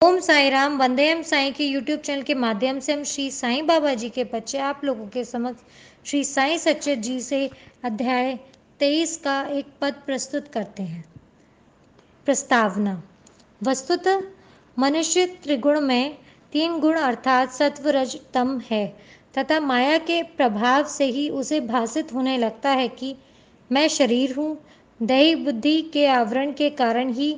ओम साई राम। वंदे हम साई के YouTube channel के माध्यम से हम श्री साईं बाबा जी के बच्चे आप लोगों के समक्ष श्री साईं सच्चिद जी से अध्याय 23 का एक पद प्रस्तुत करते हैं। प्रस्तावना। वस्तुतः मनुष्य त्रिगुण में 3 गुण अर्थात सत्व रज तम है तथा माया के प्रभाव से ही उसे भासित होने लगता है कि मैं शरीर हूँ। दैही बुद्धि के आवरण के कारण ही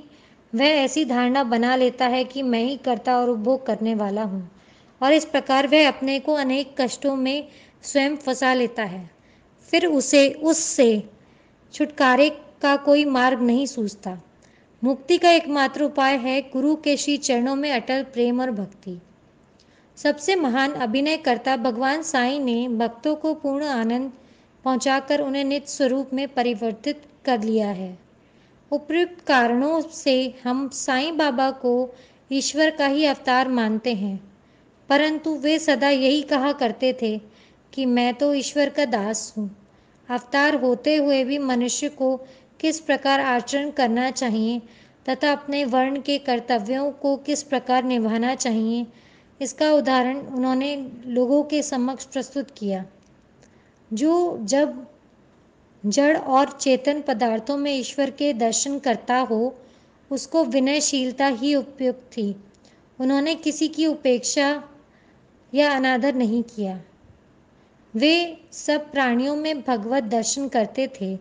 वह ऐसी धारणा बना लेता है कि मैं ही कर्ता और उपभोग करने वाला हूँ, और इस प्रकार वह अपने को अनेक कष्टों में स्वयं फंसा लेता है। फिर उसे उससे छुटकारे का कोई मार्ग नहीं सूझता। मुक्ति का एकमात्र उपाय है गुरु के श्री चरणों में अटल प्रेम और भक्ति। सबसे महान अभिनयकर्ता भगवान साईं ने भक्तों को पूर्ण आनंद पहुंचाकर उन्हें नित्य स्वरूप में परिवर्तित कर लिया है। उपयुक्त कारणों से हम साईं बाबा को ईश्वर का ही अवतार मानते हैं, परंतु वे सदा यही कहा करते थे कि मैं तो ईश्वर का दास हूँ। अवतार होते हुए भी मनुष्य को किस प्रकार आचरण करना चाहिए तथा अपने वर्ण के कर्तव्यों को किस प्रकार निभाना चाहिए, इसका उदाहरण उन्होंने लोगों के समक्ष प्रस्तुत किया। जो जब जड़ और चेतन पदार्थों में ईश्वर के दर्शन करता हो, उसको विनयशीलता ही उपयुक्त थी। उन्होंने किसी की उपेक्षा या अनादर नहीं किया। वे सब प्राणियों में भगवत दर्शन करते थे।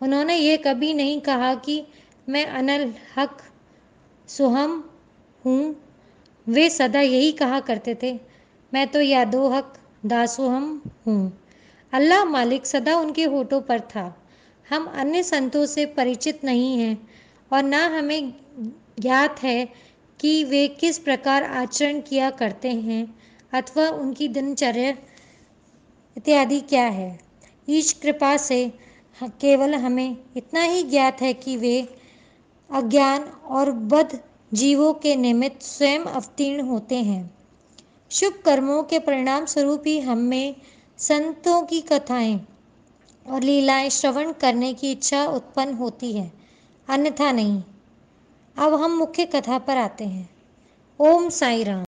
उन्होंने ये कभी नहीं कहा कि मैं अनल हक सुहम हूँ। वे सदा यही कहा करते थे, मैं तो यादो हक दासोहम हूँ। अल्लाह मालिक सदा उनके होठों पर था। हम अन्य संतों से परिचित नहीं हैं और ना हमें ज्ञात है कि वे किस प्रकार आचरण किया करते हैं अथवा उनकी दिनचर्या इत्यादि क्या है। ईश कृपा से केवल हमें इतना ही ज्ञात है कि वे अज्ञान और बद्ध जीवों के निमित्त स्वयं अवतीर्ण होते हैं। शुभ कर्मों के परिणाम स्वरूप ही हमें संतों की कथाएं और लीलाएं श्रवण करने की इच्छा उत्पन्न होती है, अन्यथा नहीं। अब हम मुख्य कथा पर आते हैं। ओम साई राम।